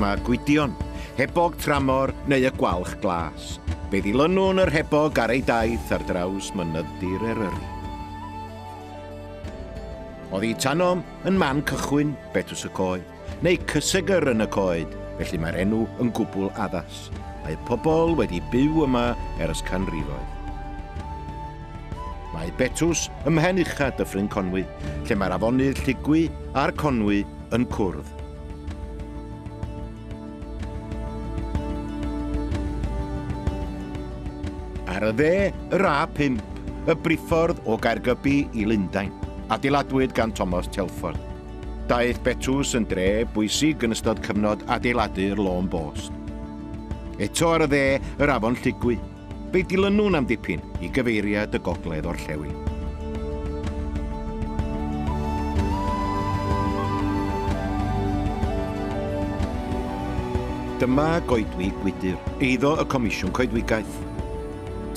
mae gwydion, hebog tramor neu y gwalch glas. Fe ddilynwn yr hebog ar ei daith ar draws mynyddir Eryri. Oedd ei Tanom yn man cychwyn Betws y Coed, neu Cysegur yn y Coed, felly mae'r enw yn gwbl addas. Mae pobl wedi byw yma ers canrifoedd. Mae Betws ymhen uchaf Dyffryn Conwy, lle mae'r afonydd Lligwy a'r Conwy yn cwrdd. Ar y dde, yr A5, y briffordd o Gaergybi i Lundain, adeiladwyd gan Thomas Telford. Daeth Betws yn dre bwysig yn ystod cyfnod adeiladu'r Lôn Bost. Eto ar y dde, yr afon Lligwy, fe dilynwn am dipyn i gyfeiriad y gogledd orllewin. Dyma goedwig Gwydyr, eiddo y Comisiwn Coedwigaeth.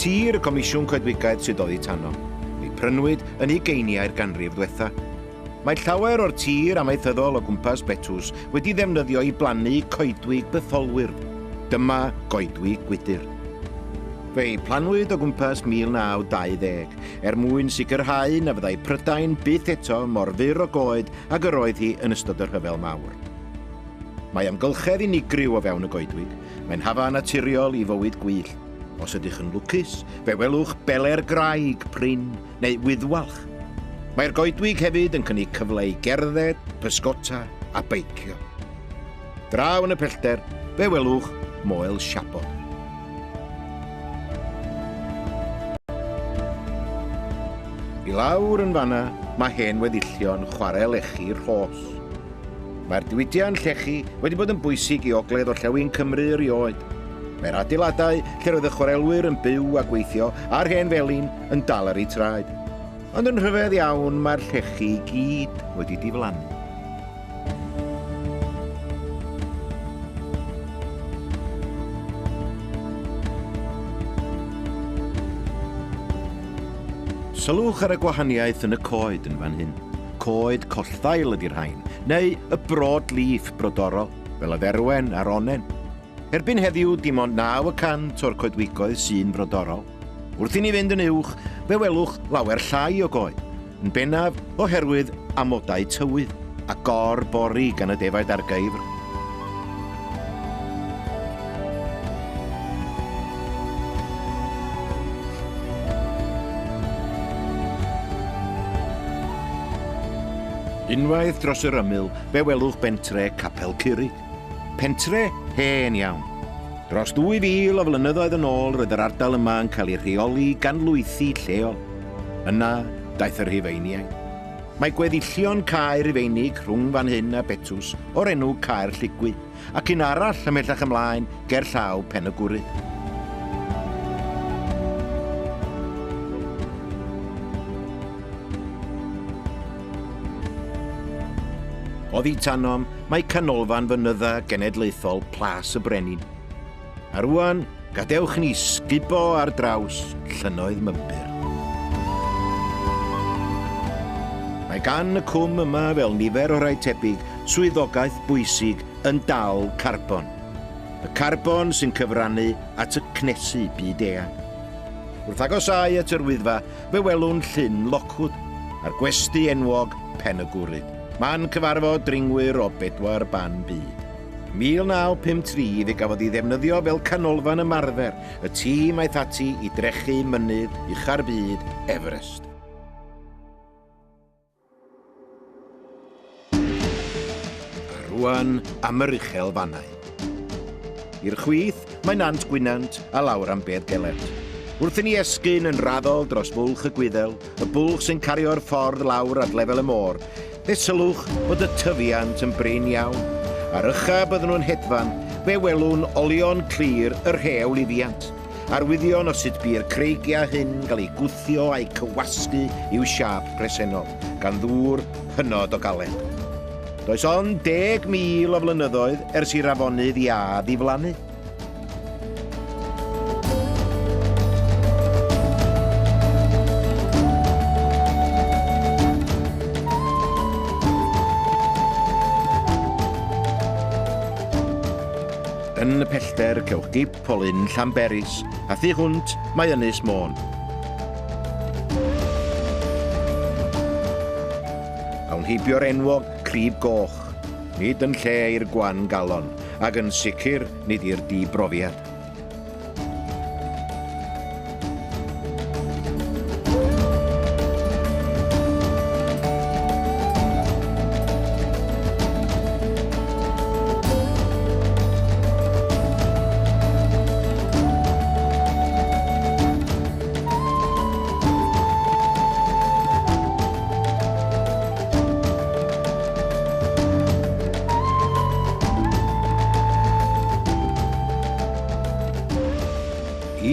Tir y Comisiwn Coedwigaeth sydd oedd ei Tanom. Ei prynwyd yn 20au ganrif ddiwetha. Mae llawer o'r tir amaethyddol o gwmpas Betws wedi ddefnyddio i blannu coedwig bytholwyr. Dyma goedwig Gwydyr. Fe'i planwyd o gwmpas 1920 mwyn sicrhau na fyddai Prydain byth eto mor fyr o goed ag yr oedd hi yn ystod yr Rhyfel Mawr. Mae amgylchedd unigryw o fewn y goedwig. Mae'n hafan naturiol i fywyd gwyllt. Os ydych yn lwcus, fe welwch beler graig, prin neu wyddwalch. Mae'r goedwig hefyd yn cynnig cyfle i gerdded, pysgota a beicio. Draw yn y pellter, fe welwch moel siabod. I lawr yn fanna, mae hen weddillion chwarae lechi'r Rhos. Mae'r diwydiant llechi wedi bod yn bwysig i ogledd orllewin Cymru erioed. Mae'r adeiladau lle roedd y chwarelwyr yn byw a gweithio a'r hen felin yn dal ar ei traed. Ond yn rhyfedd iawn mae'r llechi i gyd wedi diflannu. Sylwch ar y gwahaniaeth yn y coed yn fan hyn. Coed collthail ydy'r rhain, neu y brod lif brodorol, fel y dderwen a'r onen. Erbyn heddiw dim ond 9% o'r coedwigoedd sy'n brodorol. Wrth i ni fynd yn uwch, fe welwch lawer llai o goed, yn bennaf oherwydd amodau tywydd a gor bori gan y defaid argeifr. Unwaith dros yr ymyl, fe welwch bentre Capel Curig. Pentre hen iawn. Dros 2000 o flynyddoedd yn ôl roedd yr ardal yma yn cael ei rheoli gan lwythi lleol. Yna daeth yr Rhufeiniaid. Mae gweddillion Caer Rhufeinig rhwng fan hyn a Betws o'r enw Caer Lligwy, ac un arall ymhellach ymlaen ger llaw Pen y Gwryd. Oedd ei Tanom, mae canolfan fynydda genedlaethol Plas y Brenin. A rwan, gadewch ni sgubo ar draws llynnoedd Mymbyr. Mae gan y cwm yma fel nifer o rai tebyg swyddogaeth bwysig yn dal carbon. Y carbon sy'n cyfrannu at y cnesu byd-eang. Wrth agosau at yr Wyddfa, fe welwn llyn Lockwood a'r gwesty enwog Pen y Gwryd. Man cyfarfod dringwyr o 4 ban byd. 1953 fe gafodd ei ddefnyddio fel canolfan ymarfer y tîm aeth ati i drechu mynydd ucha'r byd Everest. A rwan am yr uchelfannau. I'r chwith mae Nant Gwynant a lawr am Bedd Gelert. Wrth i ni esgyn yn raddol dros fwlch y Gwyddel, y bwlch sy'n cario'r ffordd lawr at lefel y môr, fe sylwch bod y tyfiant yn brin iawn. Ar ycha bydden nhw'n hedfan, fe welwn olion clir yr rhew lifiant. Arwyddion o sut bu'r creigiau hyn gael ei gwthio a'i cywasgu i'w siap presennol, gan ddŵr hynod o galed. Does ond 10,000 o flynyddoedd ers i'r afonydd Iâ ddiflannu. pellter cewch gip o lyn Llanberis, a thu hwnt mae Ynys Môn. Awn hibio'r enwog Crib Goch, nid yn lle i'r gwan galon, ac yn sicr nid i'r dibrofiad.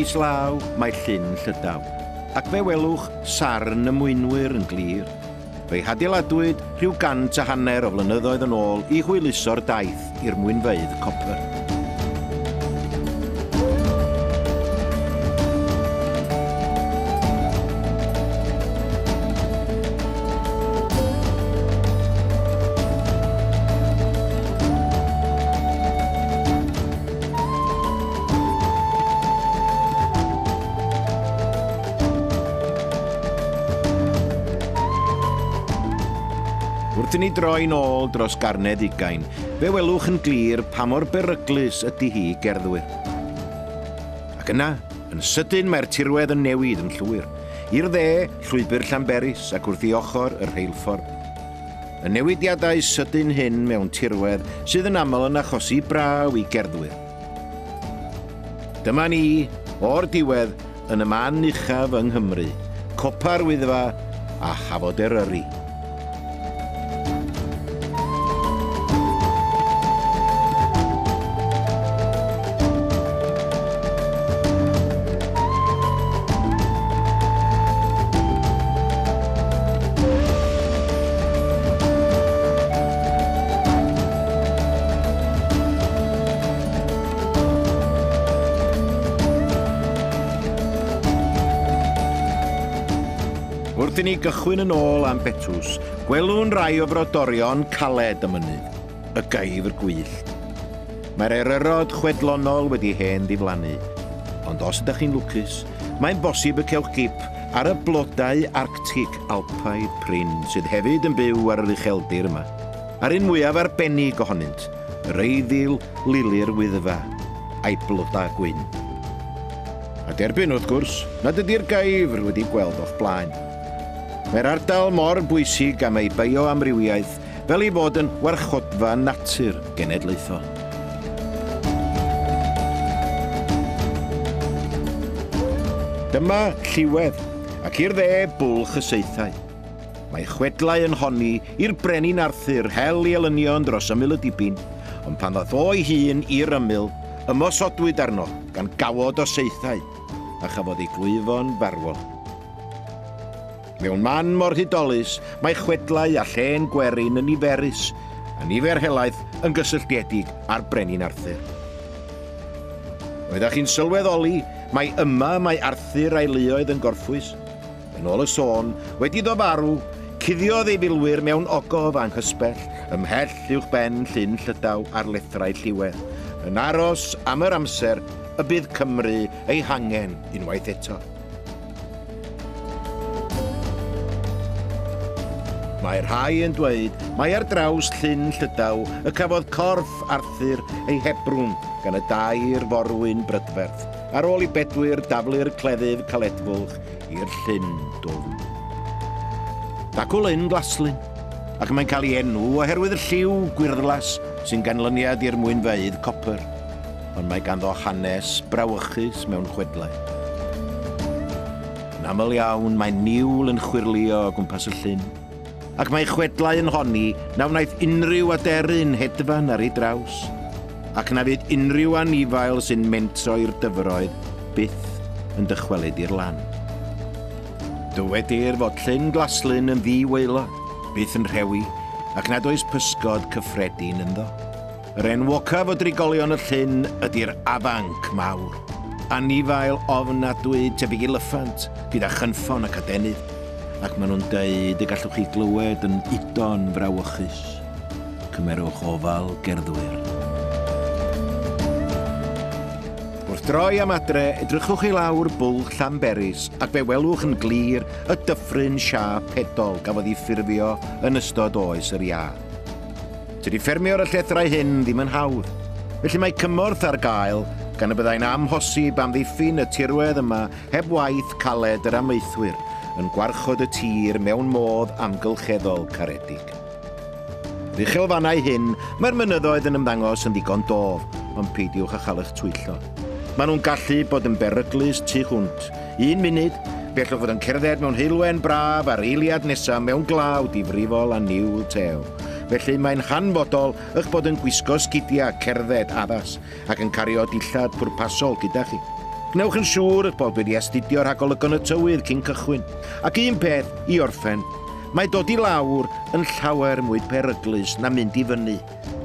Islaw mae llyn Llydaw, ac fe welwch sarn y mwynwyr yn glir. Fe hadeiladwyd rhyw 150 o flynyddoedd yn ôl i hwyluso'r daith i'r mwynfeydd copr. Wrth i ni droi nôl dros garnedd 20, fe welwch yn glir pa mor beryglus ydy hi gerddwyr. Ac yna, yn sydyn mae'r tirwedd yn newid yn llwyr. I'r dde, llwybr Llanberis ac wrth i ochr yr rheilffordd. Y newidiadau sydyn hyn mewn tirwedd sydd yn aml yn achosi braw i gerddwyr. Dyma ni, o'r diwedd, yn y man uchaf yng Nghymru, Copa'r Wyddfa a Chafod Eryri. Wrth i ni gychwyn yn ôl am Betws, gwelwn rai o frodorion caled y mynydd, y gaifr gwyllt. Mae'r eryrod chwedlonol wedi hen ddiflannu, ond os ydych chi'n lwcus, mae'n bosib y cewch gip ar y blodau Arctic Alpaidd prin sydd hefyd yn byw ar yr ucheldir yma. A'r un mwyaf arbennig ohonynt, yr eiddiw Lili'r Wyddfa a'i blodau gwyn. A derbyn wrth gwrs, nad ydy'r gaifr wedi gweld o'ch blaen. Mae'r ardal mor bwysig am ei bioamrywiaeth fel ei fod yn warchodfa natur genedlaethol. Dyma Lliwedd, ac i'r dde bwlch y Seithau. Mae chwedlau yn honni i'r brenin Arthur hel i elynion dros ymyl y dibyn, ond pan ddoth o'i hun i'r ymyl, ymosodwyd arno gan gawod o Seithau, a chafodd ei glwyfo'n farwol. Mewn man mor hudolus, mae chwedlau a llen gwerin yn niferus, a nifer helaeth yn gysylltiedig â'r brenin Arthur. Oeddech chi'n sylweddoli, mae yma mae Arthur a'i luoedd yn gorffwys. Yn ôl y sôn, wedi ddo farw, cuddiodd ei filwyr mewn ogof anghysbell, ymhell uwch ben llyn Llydaw ar lethrau Lliwedd, yn aros am yr amser y bydd Cymru ei hangen unwaith eto. Mae'r rhai yn dweud mae ar draws llyn Llydaw y cafodd corff Arthur ei hebrwn gan y dair forwyn brydferth ar ôl i Bedwyr daflu'r cleddyf caledfwlch i'r llyn dwfn. Dacw Lyn Glaslyn, ac mae'n cael ei enw oherwydd y lliw gwyrddlas sy'n ganlyniad i'r mwynfeydd copr, ond mae ganddo hanes brawychus mewn chwedlau. Yn aml iawn mae niwl yn chwirlio o gwmpas y llyn, ac mae chwedlau yn honni na wnaeth unrhyw aderyn hedfan ar ei draws, ac na fydd unrhyw anifail sy'n mentro i'r dyfroedd byth yn dychwelyd i'r lan. Dywedir fod llyn Glaslyn yn ddiweilo, byth yn rhewi, ac nad oes pysgod cyffredin ynddo. Yr enwocaf o drigolion y llyn ydy'r afanc mawr, anifail ofnadwy tebyg i lyffant gyda chynffon ac adenydd, ac maen nhw'n deud y gallwch chi glywed yn udon frawychus. Cymerwch ofal gerddwyr. Wrth droi am adre, edrychwch i lawr bwlch Llanberis ac fe welwch yn glir y dyffryn siâp pedol gafodd ei ffurfio yn ystod oes yr iâ. Tydi ffermio'r y llethrau hyn ddim yn hawdd, felly mae cymorth ar gael gan y byddai'n amhosib amddiffyn y tirwedd yma heb waith caled yr amaethwyr yn gwarchod y tir mewn modd amgylcheddol caredig. Yr uchelfannau hyn, mae'r mynyddoedd yn ymddangos yn ddigon dof, ond peidiwch â chael eich twyllo. Maen nhw'n gallu bod yn beryglus tu hwnt. 1 munud, bellwch fod yn cerdded mewn heilwen braf a'r eiliad nesaf mewn glaw difrifol a niwl tew. Felly mae'n hanfodol eich bod yn gwisgo sgidiau cerdded addas ac yn cario dillad pwrpasol gyda chi. Gnewch yn siŵr eich bod wedi astudio rhagolygon y tywydd cyn cychwyn. Ac un peth i orffen, mae dod i lawr yn llawer mwy peryglus na mynd i fyny,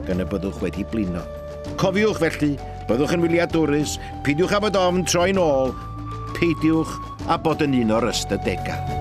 gan y byddwch wedi blino. Cofiwch felly, byddwch yn wyliadwrus, peidiwch â bod ofn troi nôl, peidiwch a bod yn un o'r ystadegau.